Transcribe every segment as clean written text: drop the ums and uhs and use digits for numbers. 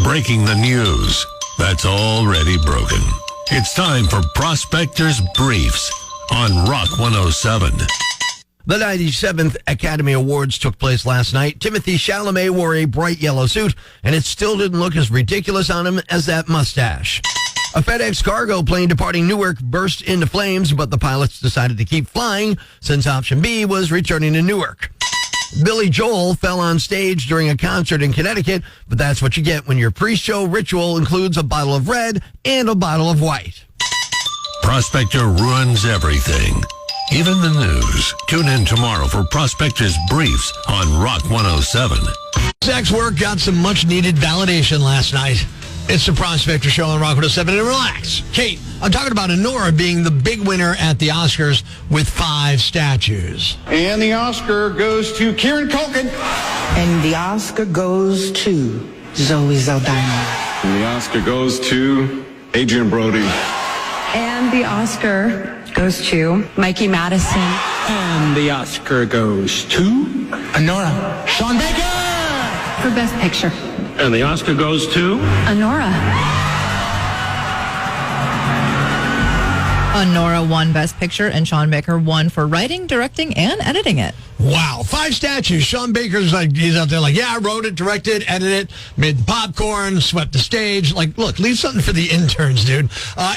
Breaking the news that's already broken. It's time for Prospector's Briefs on Rock 107. The 97th Academy Awards took place last night. Timothée Chalamet wore a bright yellow suit, and it still didn't look as ridiculous on him as that mustache. A FedEx cargo plane departing Newark burst into flames, but the pilots decided to keep flying since option B was returning to Newark. Billy Joel fell on stage during a concert in Connecticut, but that's what you get when your pre-show ritual includes a bottle of red and a bottle of white. Prospector ruins everything, even the news. Tune in tomorrow for Prospector's Briefs on Rock 107. Zach's work got some much-needed validation last night. It's the Prospector Show on Rock 107. And relax. Kate, I'm talking about Honora being the big winner at the Oscars with 5 statues. And the Oscar goes to Kieran Culkin. And the Oscar goes to Zoe Saldana. And the Oscar goes to Adrian Brody. And the Oscar goes to Mikey Madison. And the Oscar goes to Honora. Sean Baker! For Best Picture. And the Oscar goes to Honora. Honora won Best Picture, and Sean Baker won for writing, directing, and editing it. Wow, 5 statues. Sean Baker's like, he's out there like, yeah, I wrote it, directed, edited it, made the popcorn, swept the stage. Like, look, leave something for the interns, dude.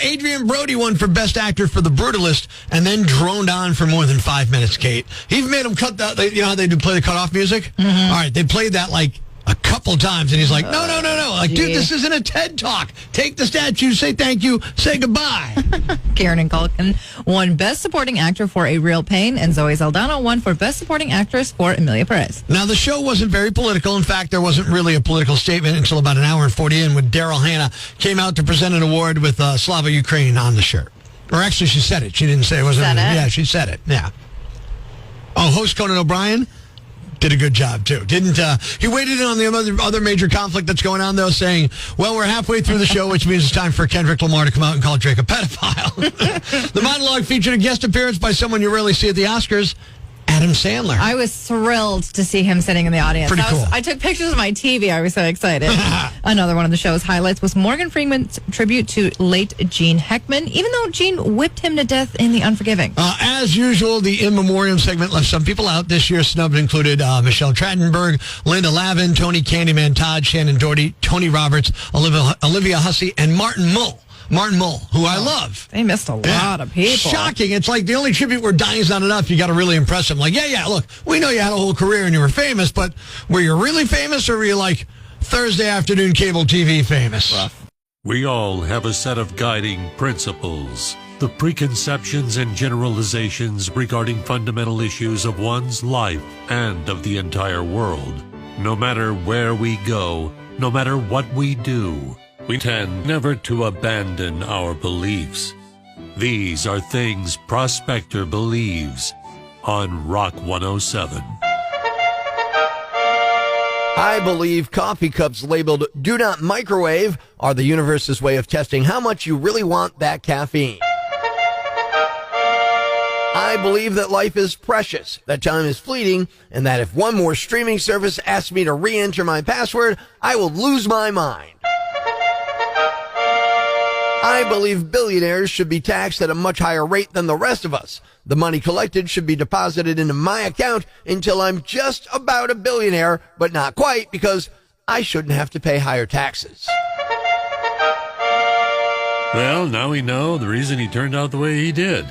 Adrian Brody won for Best Actor for The Brutalist, and then droned on for more than 5 minutes, Kate. He even made him cut that, you know how they do play the cutoff music? Mm-hmm. All right, they played that like a couple times, and he's like, no. Like, dude, this isn't a TED Talk. Take the statue, say thank you, say goodbye. Kieran Culkin won Best Supporting Actor for A Real Pain, and Zoe Saldana won for Best Supporting Actress for Emilia Perez. Now, the show wasn't very political. In fact, there wasn't really a political statement until about an hour and 40 in when Daryl Hannah came out to present an award with Slava Ukraine on the shirt. Or actually, she said it. She didn't say it wasn't. Yeah, she said it. Yeah. Oh, host Conan O'Brien did a good job, too. He waited in on the other major conflict that's going on, though, saying, well, we're halfway through the show, which means it's time for Kendrick Lamar to come out and call Drake a pedophile. The monologue featured a guest appearance by someone you rarely see at the Oscars, Adam Sandler. I was thrilled to see him sitting in the audience. Pretty cool. I took pictures of my TV. I was so excited. Another one of the show's highlights was Morgan Freeman's tribute to late Gene Hackman, even though Gene whipped him to death in The Unforgiving. As usual, the In Memoriam segment left some people out. This year's snub included Michelle Trachtenberg, Linda Lavin, Tony Candyman Todd, Shannon Doherty, Tony Roberts, Olivia Hussey, and Martin Mull, who I love. They missed a lot of people. Shocking. It's like the only tribute where dying's not enough. You got to really impress them. Like, yeah, look, we know you had a whole career and you were famous, but were you really famous, or were you like Thursday afternoon cable TV famous? Rough. We all have a set of guiding principles, the preconceptions and generalizations regarding fundamental issues of one's life and of the entire world. No matter where we go, no matter what we do, we tend never to abandon our beliefs. These are things Prospector believes on Rock 107. I believe coffee cups labeled "Do Not Microwave" are the universe's way of testing how much you really want that caffeine. I believe that life is precious, that time is fleeting, and that if one more streaming service asks me to re-enter my password, I will lose my mind. I believe billionaires should be taxed at a much higher rate than the rest of us. The money collected should be deposited into my account until I'm just about a billionaire, but not quite, because I shouldn't have to pay higher taxes. Well, now we know the reason he turned out the way he did.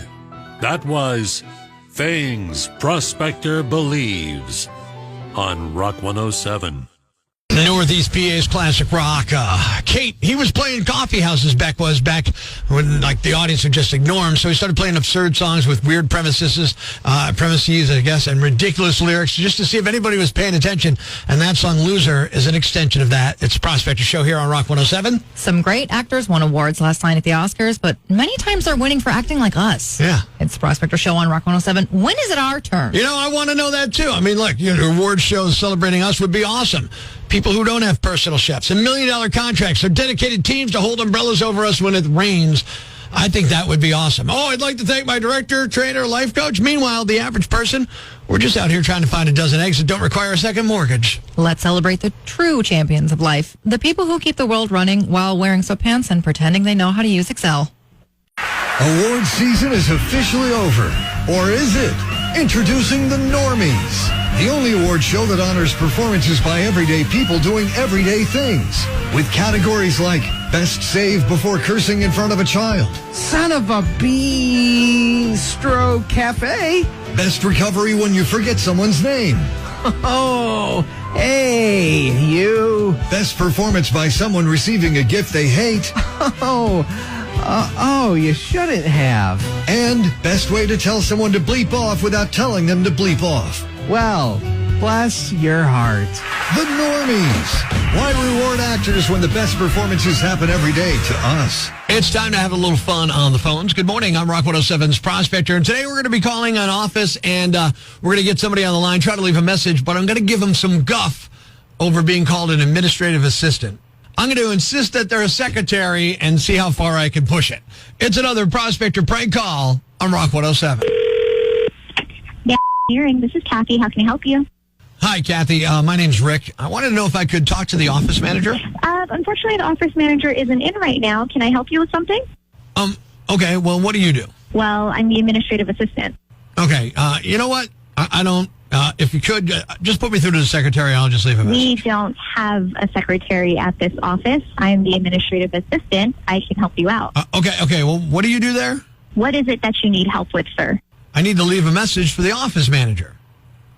That was Things Prospector Believes on Rock 107. Northeast PA's classic rock. Kate, he was playing coffee houses back when like the audience would just ignore him. So he started playing absurd songs with weird premises, I guess, and ridiculous lyrics just to see if anybody was paying attention. And that song "Loser" is an extension of that. It's Prospector Show here on Rock 107. Some great actors won awards last night at the Oscars, but many times they're winning for acting like us. Yeah. It's the Prospector Show on Rock 107. When is it our turn? You know, I want to know that too. I mean, look, award shows celebrating us would be awesome. People who don't have personal chefs and $1 million contracts or dedicated teams to hold umbrellas over us when it rains. I think that would be awesome. Oh, I'd like to thank my director, trainer, life coach. Meanwhile, the average person We're just out here trying to find a dozen eggs that don't require a second mortgage. Let's celebrate the true champions of life, the people who keep the world running while wearing sweatpants and pretending they know how to use Excel. Award season is officially over. Or is it? Introducing the Normies, the only award show that honors performances by everyday people doing everyday things. With categories like Best Save Before Cursing in Front of a Child, Son of a Bistro Cafe. Best Recovery When You Forget Someone's Name, Oh, hey, you. Best Performance by Someone Receiving a Gift They Hate, You shouldn't have. and Best Way to Tell Someone to Bleep Off Without Telling Them to Bleep Off. Well, bless your heart. The Normies. Why reward actors when the best performances happen every day to us? It's time to have a little fun on the phones. Good morning. I'm Rock 107's Prospector, and today we're going to be calling an office, and we're going to get somebody on the line, try to leave a message, but I'm going to give them some guff over being called an administrative assistant. I'm going to insist that they're a secretary and see how far I can push it. It's another Prospector prank call on Rock 107. Yeah, hearing. This is Kathy. How can I help you? Hi, Kathy. My name's Rick. I wanted to know if I could talk to the office manager. Unfortunately, the office manager isn't in right now. Can I help you with something? Okay. Well, what do you do? Well, I'm the administrative assistant. Okay. You know what? I don't. If you could, just put me through to the secretary. I'll just leave a message. We don't have a secretary at this office. I'm the administrative assistant. I can help you out. Okay. Well, what do you do there? What is it that you need help with, sir? I need to leave a message for the office manager.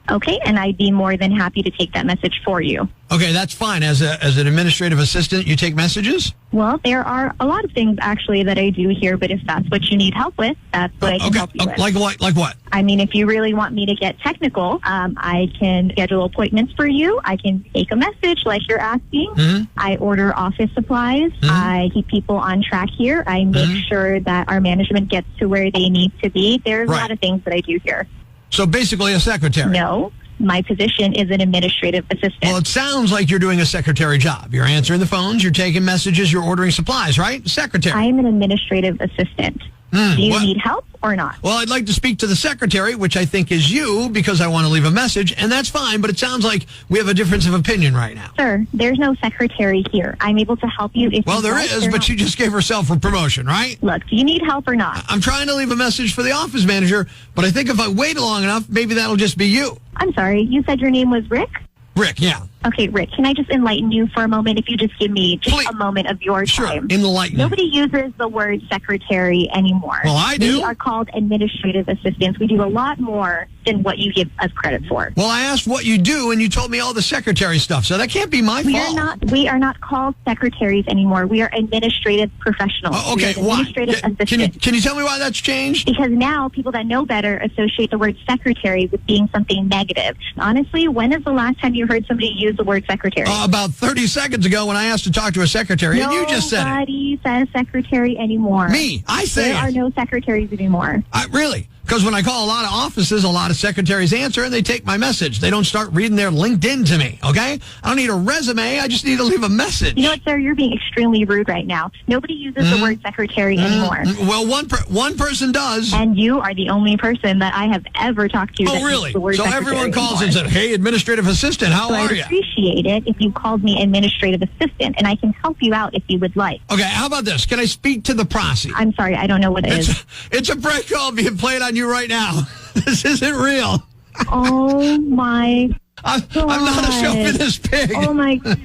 Okay, and I'd be more than happy to take that message for you. Okay, that's fine. As an administrative assistant, you take messages? Well, there are a lot of things, actually, that I do here, but if that's what you need help with, that's what I can help you with. Like what? I mean, if you really want me to get technical, I can schedule appointments for you. I can take a message like you're asking. Mm-hmm. I order office supplies. Mm-hmm. I keep people on track here. I make sure that our management gets to where they need to be. There's a lot of things that I do here. So basically a secretary? No. My position is an administrative assistant. Well, it sounds like you're doing a secretary job. You're answering the phones, you're taking messages, you're ordering supplies, right? Secretary. I'm an administrative assistant. Do you need help or not? Well, I'd like to speak to the secretary, which I think is you, because I want to leave a message, and that's fine, but it sounds like we have a difference of opinion right now. Sir, there's no secretary here. I'm able to help you if Well, you there like is, or but not. she just gave herself a promotion, right? Look, do you need help or not? I'm trying to leave a message for the office manager, but I think if I wait long enough, maybe that'll just be you. I'm sorry, you said your name was Rick? Rick, yeah. Okay, Rick, can I just enlighten you for a moment if you just give me just a moment of your Sure, time? enlighten. Nobody uses the word secretary anymore. Well, I do. We are called administrative assistants. We do a lot more than what you give us credit for. Well, I asked what you do, and you told me all the secretary stuff, so that can't be my fault. We are not called secretaries anymore. We are administrative professionals. Okay, We are why? administrative assistants. Can you tell me why that's changed? Because now people that know better associate the word secretary with being something negative. Honestly, when is the last time you heard somebody use the word secretary? About 30 seconds ago when I asked to talk to a secretary, and you just said it. Nobody says secretary anymore. Me, I say There are no secretaries anymore. Really? Because when I call a lot of offices, a lot of secretaries answer and they take my message. They don't start reading their LinkedIn to me, okay? I don't need a resume. I just need to leave a message. You know what, sir? You're being extremely rude right now. Nobody uses the word secretary anymore. Well, one person does. And you are the only person that I have ever talked to that really? uses the word So secretary everyone calls anymore. and said, hey, administrative assistant, how are you? I appreciate it if you called me administrative assistant, and I can help you out if you would like. Okay, how about this? Can I speak to the posse? I'm sorry, I don't know what it is. It's a prank call being played on you right now. This isn't real. Oh, my I'm not a chauvinist pig. Oh, my God.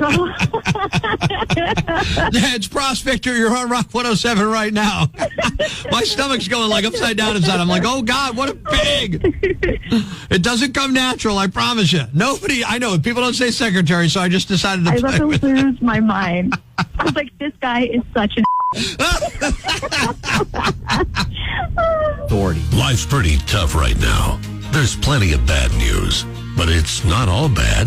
It's Prospector. You're on Rock 107 right now. My stomach's going like upside down inside. I'm like, oh, God, what a pig. It doesn't come natural, I promise you. Nobody, I know, people don't say secretary, so I just decided to play with it. I lose my mind. I was like, this guy is such an authority. Life's pretty tough right now. There's plenty of bad news, but it's not all bad.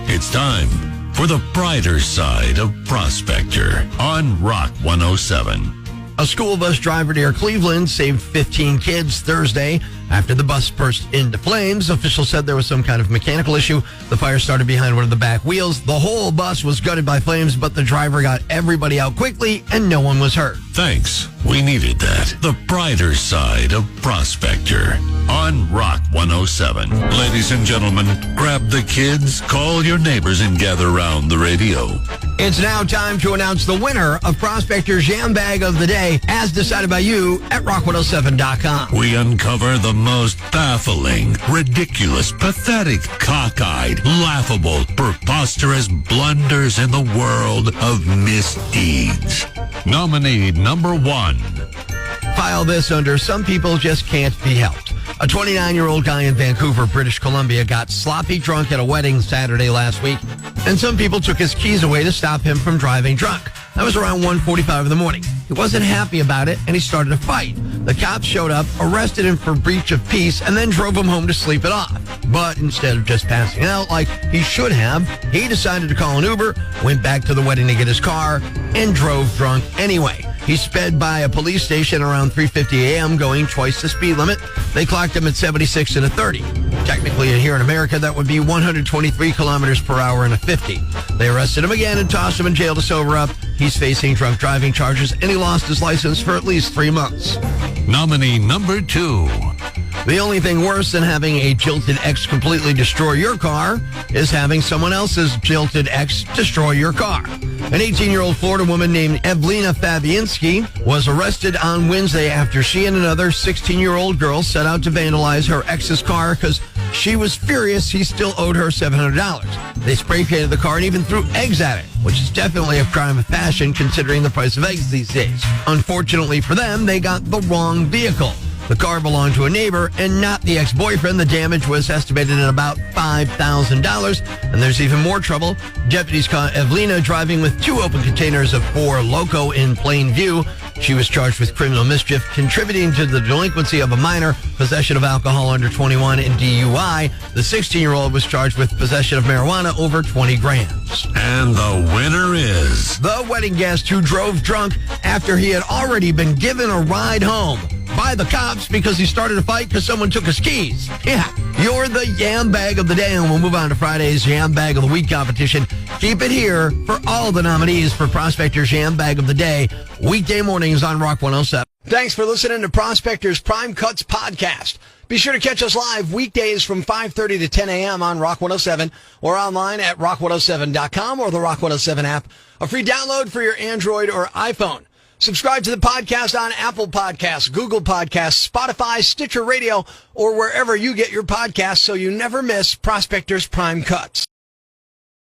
It's time for the brighter side of Prospector on Rock 107. A school bus driver near Cleveland saved 15 kids Thursday after the bus burst into flames. Officials said there was some kind of mechanical issue. The fire started behind one of the back wheels. The whole bus was gutted by flames, but the driver got everybody out quickly and no one was hurt. Thanks. We needed that. The brighter side of Prospector on Rock 107. Ladies and gentlemen, grab the kids, call your neighbors, and gather around the radio. It's now time to announce the winner of Prospector's Jam Bag of the Day, as decided by you at rock107.com. We uncover the most baffling, ridiculous, pathetic, cockeyed, laughable, preposterous blunders in the world of misdeeds. Nominee number 1. File this under Some People Just Can't Be Helped. A 29-year-old guy in Vancouver, British Columbia, got sloppy drunk at a wedding Saturday last week, and some people took his keys away to stop him from driving drunk. That was around 1:45 in the morning. He wasn't happy about it, and he started a fight. The cops showed up, arrested him for breach of peace, and then drove him home to sleep it off. But instead of just passing out like he should have, he decided to call an Uber, went back to the wedding to get his car, and drove drunk anyway. He sped by a police station around 3:50 a.m., going twice the speed limit. They clocked him at 76 and a 30. Technically, here in America, that would be 123 kilometers per hour and a 50. They arrested him again and tossed him in jail to sober up. He's facing drunk driving charges, and he lost his license for at least 3 months. Nominee number 2. The only thing worse than having a jilted ex completely destroy your car is having someone else's jilted ex destroy your car. An 18-year-old Florida woman named Evelina Fabianski was arrested on Wednesday after she and another 16-year-old girl set out to vandalize her ex's car because she was furious he still owed her $700. They spray painted the car and even threw eggs at it, which is definitely a crime of passion considering the price of eggs these days. Unfortunately for them, they got the wrong vehicle. The car belonged to a neighbor and not the ex-boyfriend. The damage was estimated at about $5,000. And there's even more trouble. Deputies caught Evelina driving with 2 open containers of 4 Loco in plain view. She was charged with criminal mischief, contributing to the delinquency of a minor, possession of alcohol under 21, and DUI. The 16-year-old was charged with possession of marijuana over 20 grams. And the winner is the wedding guest who drove drunk after he had already been given a ride home by the cops because he started a fight because someone took his keys. Yeah, you're the Yam Bag of the Day, and we'll move on to Friday's Yam Bag of the Week competition. Keep it here for all the nominees for Prospector's Yam Bag of the Day, weekday mornings on Rock 107. Thanks for listening to Prospector's Prime Cuts podcast. Be sure to catch us live weekdays from 5:30 to 10 a.m. on Rock 107 or online at rock107.com or the Rock 107 app, a free download for your Android or iPhone. Subscribe to the podcast on Apple Podcasts, Google Podcasts, Spotify, Stitcher Radio, or wherever you get your podcasts so you never miss Prospector's Prime Cuts.